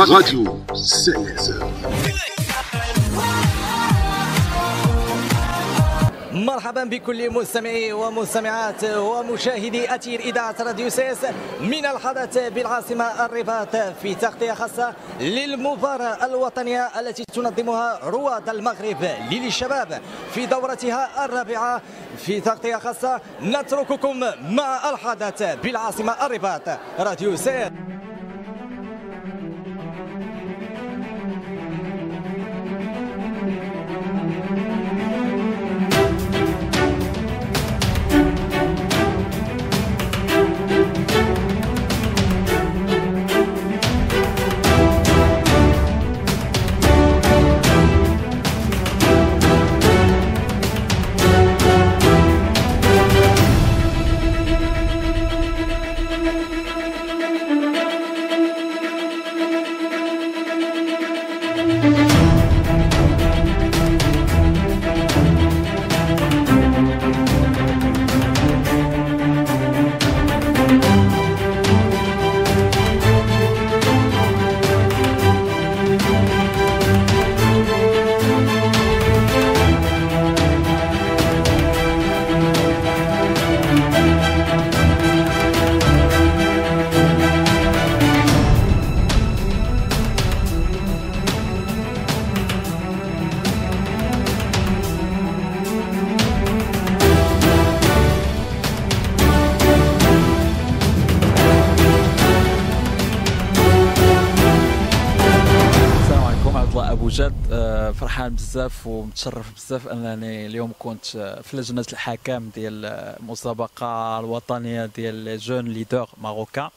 راديو سلاسة. مرحبا بكل مستمعي ومستمعات ومشاهدي أثير إذاعة راديو سيس من الحدث بالعاصمة الرباط في تغطية خاصة للمباراة الوطنية التي تنظمها رواد المغرب للشباب في دورتها الرابعة. في تغطية خاصة نترككم مع الحدث بالعاصمة الرباط. راديو سيس. فرحان بزاف ومتشرف بزاف انني اليوم كنت في لجنه الحكام ديال المسابقه الوطنيه ديال جون ليدر ماروكان.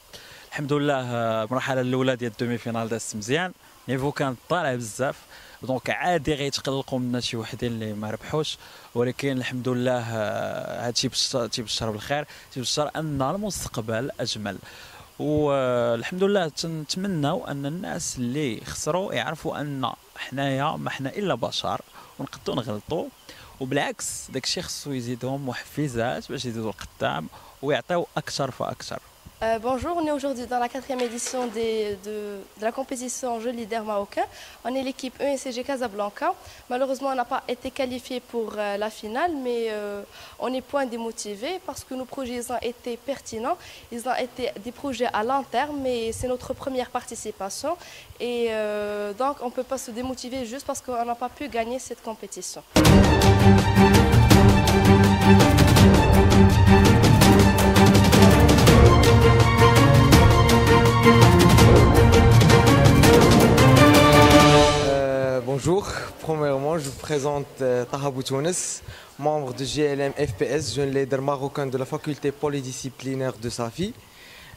الحمد لله المرحله الاولى ديال الدومي فينال دازت مزيان، نيفو كان طالع بزاف، دونك عادي غيتقلقوا منا شي وحدين اللي ما ربحوش، ولكن الحمد لله هادشي تيبشر بالخير، تيبشر ان المستقبل اجمل. والحمد لله تنتمناو ان الناس اللي خسروا يعرفوا ان حنايا ما حنا الا بشر ونقدروا نغلطوا، وبالعكس داكشي خصو يزيدهم محفزات باش يزيدوا القدام ويعطيو اكثر فاكثر. Bonjour, on est aujourd'hui dans la 4e édition de la compétition Jeux leader marocain. On est l'équipe ESCG Casablanca. Malheureusement, on n'a pas été qualifié pour la finale, mais on est point démotivé parce que nos projets ont été pertinents. Ils ont été des projets à long terme, mais c'est notre première participation. Et donc, on ne peut pas se démotiver juste parce qu'on n'a pas pu gagner cette compétition. Bonjour, premièrement je vous présente Taha Boutounes, membre de GLM FPS, jeune leader marocain de la faculté polydisciplinaire de Safi.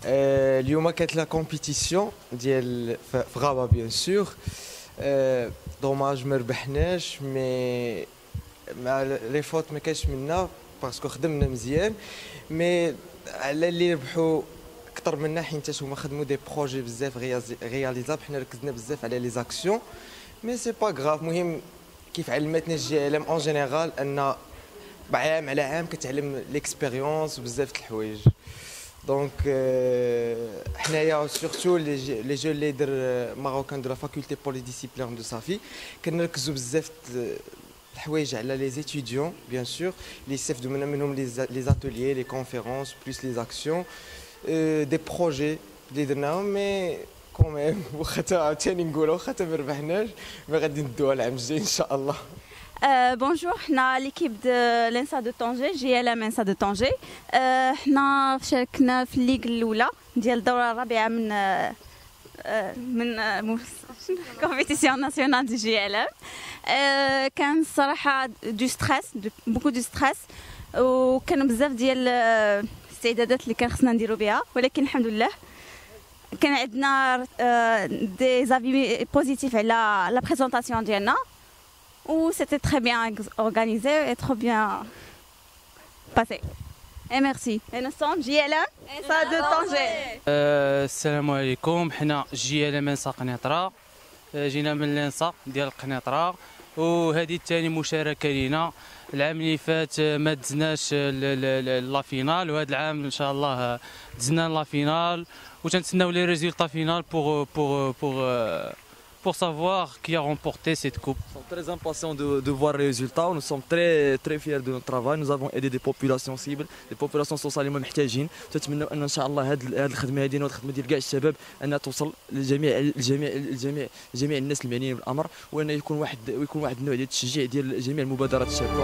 اليوم كانت لا كومبيتيسيون ديال فغابه بيان سور، دوماج ما ربحناش، مي مع لي فوت ما كانش منا باسكو خدمنا مزيان، مي على اللي ربحوا اكثر منا حيت هما خدموا دي بروجي بزاف رياليزابل، حنا ركزنا بزاف على لي زاكسيون، مي سي با غراف. المهم كيف علمتنا الجي ال ام اون جينيرال ان عام على عام كتعلم ليكسبيريونس وبزاف د الحوايج. دونك حنايا سورتو لي جو ليدر ماروكان دو لا فاكولتي بوليديسيبلينير دو صافي كنركزوا بزاف الحوايج على لي زيتيديون بيان سور اللي يستافدوا منهم لي زاتوليي لي كونفيرونس بلوس لي زاكسيون دي بروجي اللي درناهم، مي كوميم واخا عاوتاني نقولوا واخا ما ربحناش ما غادي ندوها العام الجاي ان شاء الله. بونجور، حنا ليكيب دو لانسا دو طنجة، جي ال ام انسا دو طنجة. حنا شاركنا في الليغ الاولى ديال الدوره الرابعه من كومبيتيسيون ناسيونال دي جي ال ام. كان الصراحه دو ستريس، بوكو دو ستريس، وكانوا بزاف ديال الاستعدادات اللي كان خصنا نديرو بها، ولكن الحمد لله كان عندنا دي زافي بوزيتيف على لا بريزونطاسيون ديالنا، و سيتي تري بيان اورغانيزي اي ترو بيان باسي. اي ميرسي. انا سون جي ال ام انسا دو طنجة. السلام عليكم، حنا جي ال ام انسا قنيطره، جينا من الانسا ديال قنيطره، وهذه ثاني مشاركه لينا. العام اللي فات ما دزناش لا فينال، وهذا العام ان شاء الله دزنا لا فينال، وتنتسناو لي ريزولطا فينال pour savoir qui a remporté cette coupe. Nous sommes très impatients de voir les résultats. Nous sommes très très fiers de notre travail. Nous avons aidé des populations cibles, des populations sociales اللي محتاجين. تتمنى ان شاء الله هذه الخدمه هذه والخدمه ديال كاع الشباب انها توصل لجميع الناس المعنيين بالامر، وان يكون واحد النوع ديال التشجيع ديال جميع المبادرات الشابه.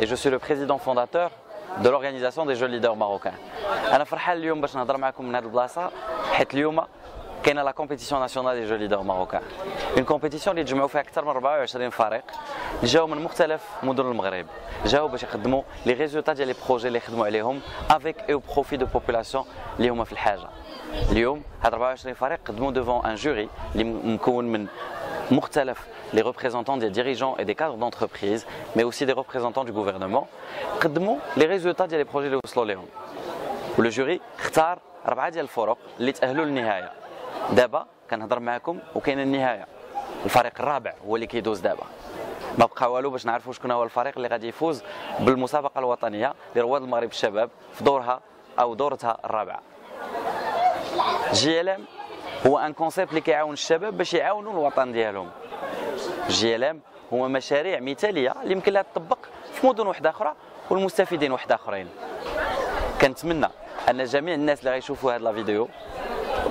Et je suis le président fondateur de l'organisation des jeunes leaders marocains. أنا فرحان اليوم باش نهضر معكم من هذه البلاصة حيت اليوم كاينه لا كومبيتيسيون ناسيونال دي جون ليدر ماروكان. اون كومبيتيسيون اللي تجمعوا فيها اكثر من 24 فريق جاوا من مختلف مدن المغرب، جاوا باش يقدموا لي ريزولتا ديال لي بروجي اللي خدموا عليهم افيك او بروفي دو بوبولاسيون اللي هما في الحاجه. اليوم هاد 24 فريق قدموا devant un jury اللي مكون من مختلف les représentants des dirigeants et des cadres d'entreprise, mais aussi des représentants du gouvernement, قدموا les résultats ديال les projets اللي وصلوا لهم. والو جوري اختار 4 ديال الفرق اللي تأهلوا للنهايه. دابا كنهضر معكم وكاين النهايه. الفريق الرابع هو اللي كيدوز دابا. ما بقى والو باش نعرفوا شكون هو الفريق اللي غادي يفوز بالمسابقه الوطنيه لرواد المغرب الشباب في دورها او دورتها الرابعه. جي ال ام هو ان كونسيبت اللي كيعاون الشباب باش يعاونوا الوطن ديالهم. جي ال ام هو مشاريع مثاليه اللي يمكن لها تطبق في مدن وحده اخرى والمستفيدين وحده اخرين. كنتمنى ان جميع الناس اللي غيشوفوا هذه الفيديو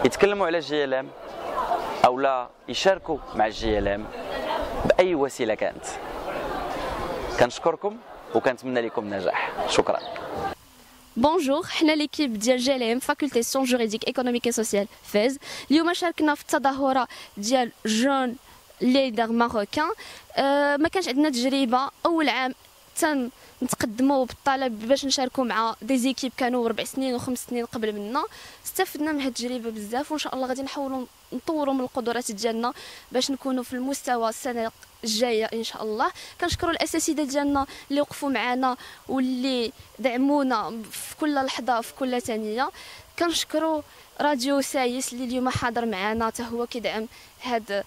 يتكلموا على جي ال ام او لا يشاركوا مع الجي ال ام باي وسيله كانت. كنشكركم وكنتمنى لكم النجاح. شكرا. بونجور، حنا ليكيب ديال جي ال ام فاكولتي سيون جوريديك ايكونوميك اي سوسيال فاز. اليوم شاركنا في التظاهره ديال جون ليدر ماروكان. ما كانش عندنا تجربه، اول عام نتقدموا بالطلب باش نشاركوا مع دي زيكيب كانوا 4 سنين و5 سنين قبل منا. استفدنا من هاد التجربه بزاف، وان شاء الله غادي نحاولوا نطوروا من القدرات ديالنا باش نكونوا في المستوى السنه الجايه ان شاء الله. كنشكروا الاساتذه ديالنا اللي وقفوا معنا واللي دعمونا في كل لحظه في كل ثانيه. كنشكروا راديو سايس اللي اليوم حاضر معنا حتى هو كيدعم هاد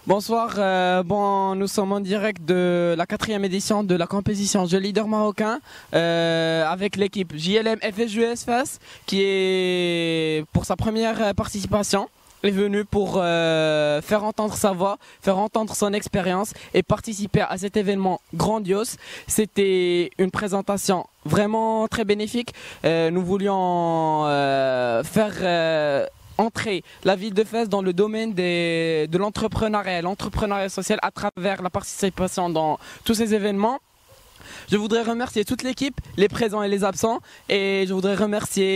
Bonsoir, nous sommes en direct de la 4e édition de la compétition Jeux Leader Marocain avec l'équipe JLM FSJUS FAS qui est pour sa première participation est venu pour faire entendre sa voix, faire entendre son expérience et participer à cet événement grandiose. C'était une présentation vraiment très bénéfique. Nous voulions faire entrer la ville de Fès dans le domaine de l'entrepreneuriat social à travers la participation dans tous ces événements. Je voudrais remercier toute l'équipe, les présents et les absents, et je voudrais remercier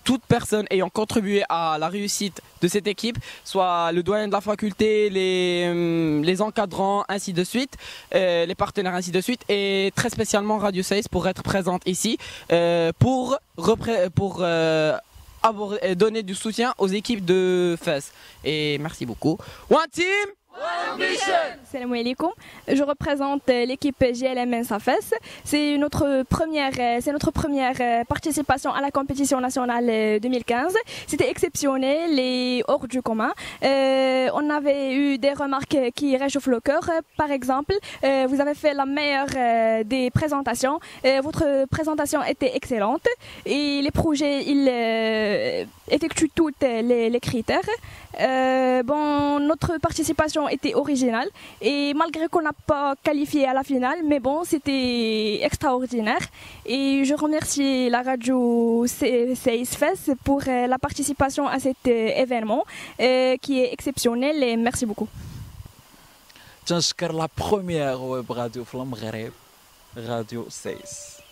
toute personne ayant contribué à la réussite de cette équipe, soit le doyen de la faculté, les encadrants, ainsi de suite, les partenaires, ainsi de suite, et très spécialement Radio 6 pour être présente ici, pour donner du soutien aux équipes de Fès. Et merci beaucoup. One team! Salam alaikum. Je représente l'équipe GLM Safes. C'est notre première participation à la compétition nationale 2015. C'était exceptionnel et hors du commun. On avait eu des remarques qui réchauffent le cœur. Par exemple, vous avez fait la meilleure des présentations. Votre présentation était excellente et les projets ils effectuent tous les critères. Notre participation était originale et malgré qu'on n'a pas qualifié à la finale, mais bon, c'était extraordinaire. Et je remercie la radio CISFES pour la participation à cet événement qui est exceptionnel et merci beaucoup. تنشكر لا بروميير ويب راديو في المغرب راديو 6.